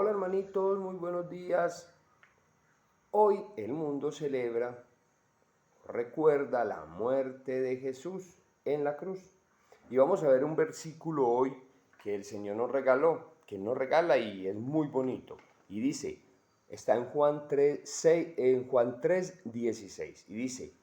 Hola hermanitos, muy buenos días. Hoy el mundo recuerda la muerte de Jesús en la cruz. Y vamos a ver un versículo hoy que el Señor nos regaló, que nos regala y es muy bonito. Y dice, está en Juan 3:16 y dice,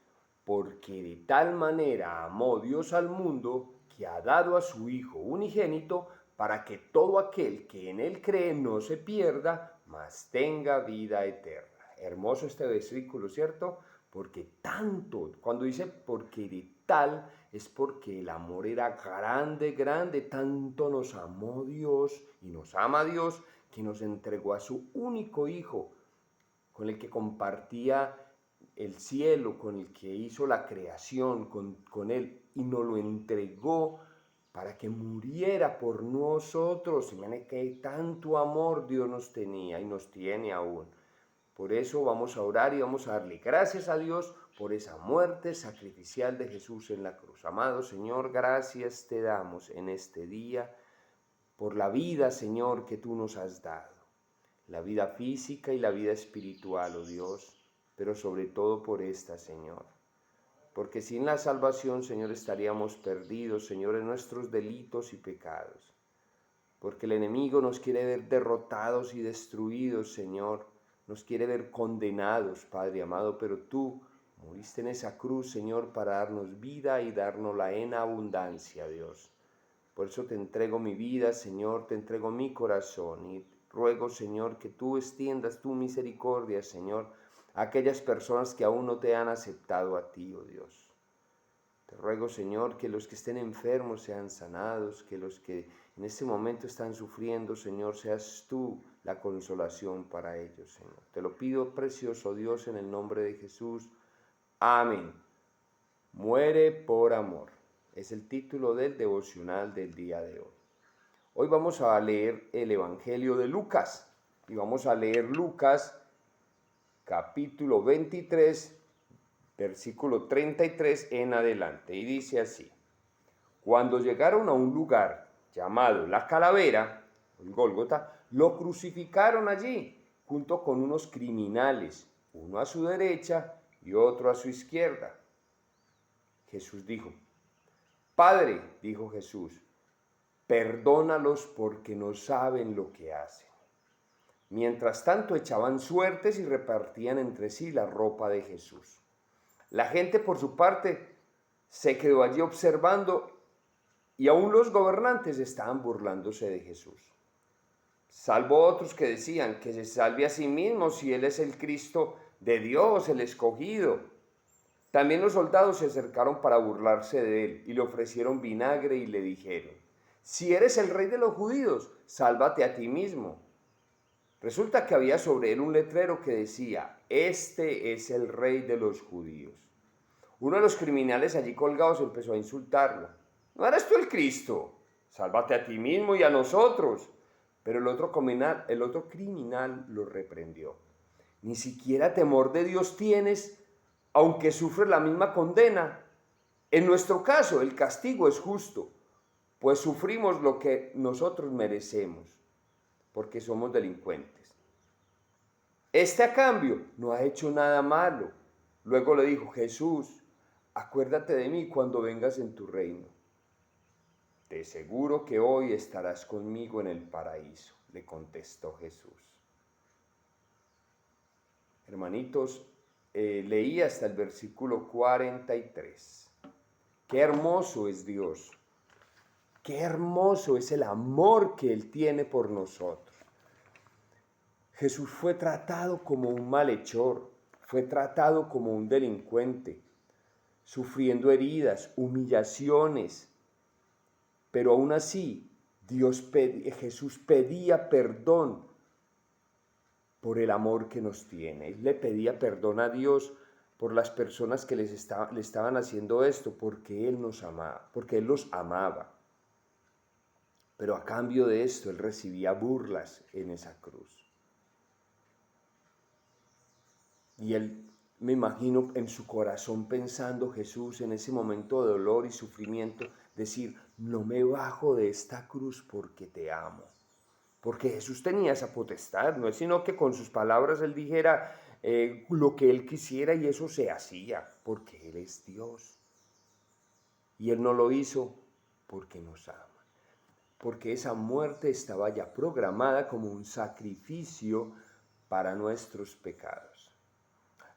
porque de tal manera amó Dios al mundo que ha dado a su Hijo unigénito para que todo aquel que en él cree no se pierda, mas tenga vida eterna. Hermoso este versículo, ¿cierto? Porque tanto, cuando dice porque de tal, es porque el amor era grande, grande, tanto nos amó Dios y nos ama Dios, que nos entregó a su único Hijo, con el que compartía el cielo, con el que hizo la creación, con él, y nos lo entregó para que muriera por nosotros. Imagínate que tanto amor Dios nos tenía y nos tiene aún. Por eso vamos a orar y vamos a darle gracias a Dios por esa muerte sacrificial de Jesús en la cruz. Amado Señor, gracias te damos en este día por la vida, Señor, que tú nos has dado. La vida física y la vida espiritual, oh Dios, pero sobre todo por esta, Señor. Porque sin la salvación, Señor, estaríamos perdidos, Señor, en nuestros delitos y pecados. Porque el enemigo nos quiere ver derrotados y destruidos, Señor. Nos quiere ver condenados, Padre amado, pero tú moriste en esa cruz, Señor, para darnos vida y dárnosla en abundancia, Dios. Por eso te entrego mi vida, Señor, te entrego mi corazón y ruego, Señor, que tú extiendas tu misericordia, Señor, a aquellas personas que aún no te han aceptado a ti, oh Dios. Te ruego, Señor, que los que estén enfermos sean sanados, que los que en este momento están sufriendo, Señor, seas tú la consolación para ellos, Señor. Te lo pido, precioso Dios, en el nombre de Jesús. Amén. Muere por amor. Es el título del devocional del día de hoy. Hoy vamos a leer el Evangelio de Lucas y vamos a leer Lucas capítulo 23, versículo 33 en adelante. Y dice así, cuando llegaron a un lugar llamado La Calavera, el Gólgota, lo crucificaron allí junto con unos criminales, uno a su derecha y otro a su izquierda. Jesús dijo, Padre, dijo Jesús, perdónalos porque no saben lo que hacen. Mientras tanto echaban suertes y repartían entre sí la ropa de Jesús. La gente por su parte se quedó allí observando y aún los gobernantes estaban burlándose de Jesús. Salvo otros que decían que se salve a sí mismo si él es el Cristo de Dios, el escogido. También los soldados se acercaron para burlarse de él y le ofrecieron vinagre y le dijeron, si eres el rey de los judíos, sálvate a ti mismo. Resulta que había sobre él un letrero que decía, este es el rey de los judíos. Uno de los criminales allí colgados empezó a insultarlo. ¿No eres tú el Cristo? Sálvate a ti mismo y a nosotros. Pero el otro criminal lo reprendió. Ni siquiera temor de Dios tienes, aunque sufres la misma condena. En nuestro caso, el castigo es justo, pues sufrimos lo que nosotros merecemos, porque somos delincuentes. Este a cambio no ha hecho nada malo. Luego le dijo, Jesús, acuérdate de mí cuando vengas en tu reino. De seguro que hoy estarás conmigo en el paraíso, le contestó Jesús. Hermanitos, leí hasta el versículo 43. Qué hermoso es Dios. Qué hermoso es el amor que Él tiene por nosotros. Jesús fue tratado como un malhechor, fue tratado como un delincuente, sufriendo heridas, humillaciones, pero aún así Jesús pedía perdón por el amor que nos tiene. Él le pedía perdón a Dios por las personas que le estaban haciendo esto, porque Él nos amaba, porque Él los amaba. Pero a cambio de esto, Él recibía burlas en esa cruz. Y Él, me imagino, en su corazón pensando, Jesús, en ese momento de dolor y sufrimiento, decir, no me bajo de esta cruz porque te amo. porque Jesús tenía esa potestad, no es sino que con sus palabras Él dijera lo que Él quisiera y eso se hacía, porque Él es Dios. Y Él no lo hizo porque nos ama, porque esa muerte estaba ya programada como un sacrificio para nuestros pecados.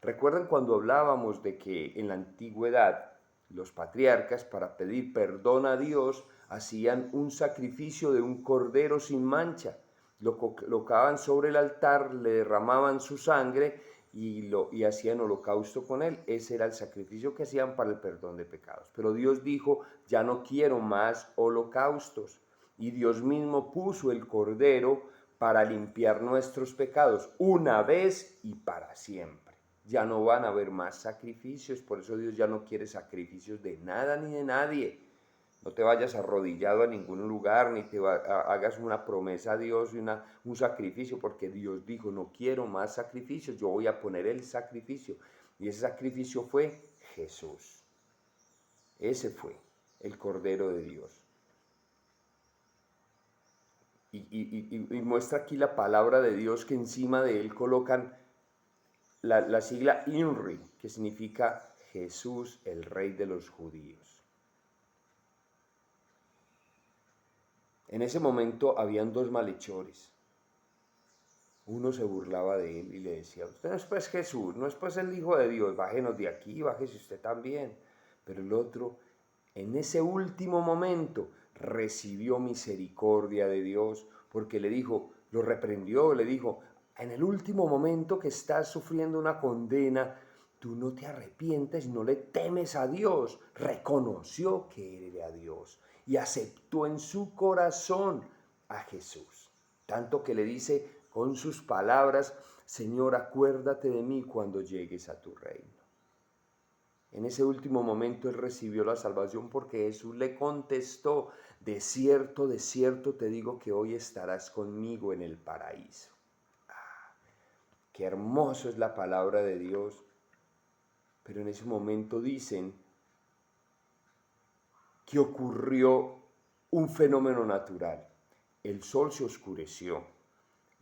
¿Recuerdan cuando hablábamos de que en la antigüedad los patriarcas, para pedir perdón a Dios, hacían un sacrificio de un cordero sin mancha? Lo colocaban sobre el altar, le derramaban su sangre y hacían holocausto con él. Ese era el sacrificio que hacían para el perdón de pecados. Pero Dios dijo, ya no quiero más holocaustos. Y Dios mismo puso el cordero para limpiar nuestros pecados una vez y para siempre. Ya no van a haber más sacrificios, por eso Dios ya no quiere sacrificios de nada ni de nadie. No te vayas arrodillado a ningún lugar, ni hagas una promesa a Dios y un sacrificio, porque Dios dijo, no quiero más sacrificios, yo voy a poner el sacrificio. Y ese sacrificio fue Jesús. Ese fue el Cordero de Dios. Y muestra aquí la palabra de Dios que encima de él colocan la sigla INRI, que significa Jesús, el Rey de los Judíos. En ese momento habían dos malhechores. Uno se burlaba de él y le decía, usted no es pues Jesús, no es pues el Hijo de Dios, bájenos de aquí, bájese usted también. Pero el otro, en ese último momento, recibió misericordia de Dios, porque le dijo, lo reprendió, le dijo, en el último momento que estás sufriendo una condena, tú no te arrepientes, no le temes a Dios. Reconoció que era Dios y aceptó en su corazón a Jesús. Tanto que le dice con sus palabras, Señor, acuérdate de mí cuando llegues a tu reino. En ese último momento él recibió la salvación porque Jesús le contestó, de cierto te digo que hoy estarás conmigo en el paraíso. Qué hermoso es la palabra de Dios. Pero en ese momento dicen que ocurrió un fenómeno natural. El sol se oscureció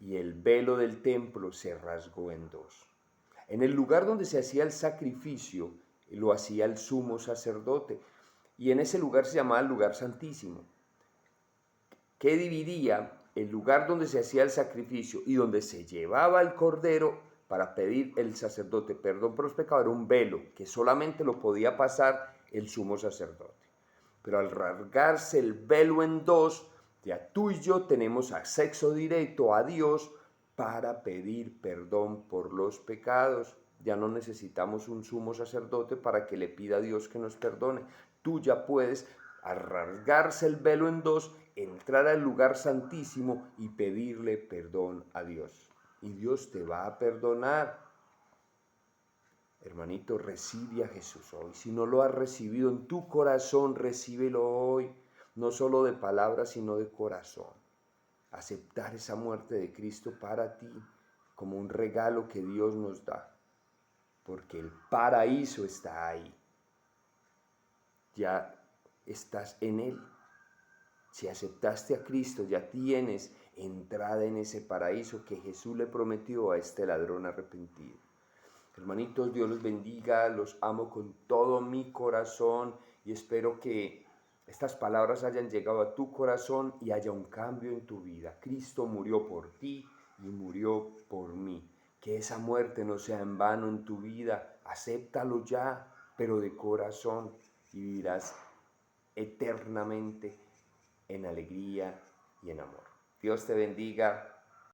y el velo del templo se rasgó en dos. En el lugar donde se hacía el sacrificio, lo hacía el sumo sacerdote, y en ese lugar se llamaba el lugar santísimo, que dividía el lugar donde se hacía el sacrificio y donde se llevaba el cordero para pedir el sacerdote perdón por los pecados. Era un velo que solamente lo podía pasar el sumo sacerdote. Pero al rasgarse el velo en dos, ya tú y yo tenemos acceso directo a Dios para pedir perdón por los pecados. Ya no necesitamos un sumo sacerdote para que le pida a Dios que nos perdone. Tú ya puedes, al rasgarse el velo en dos, entrar al lugar santísimo y pedirle perdón a Dios. Y Dios te va a perdonar. Hermanito, recibe a Jesús hoy. Si no lo has recibido en tu corazón, recíbelo hoy. No solo de palabras, sino de corazón. Aceptar esa muerte de Cristo para ti como un regalo que Dios nos da. Porque el paraíso está ahí. Ya estás en él. Si aceptaste a Cristo, ya tienes entrada en ese paraíso que Jesús le prometió a este ladrón arrepentido. Hermanitos, Dios los bendiga, los amo con todo mi corazón y espero que estas palabras hayan llegado a tu corazón y haya un cambio en tu vida. Cristo murió por ti y murió por mí. Que esa muerte no sea en vano en tu vida, acéptalo ya, pero de corazón, y vivirás eternamente en alegría y en amor. Dios te bendiga.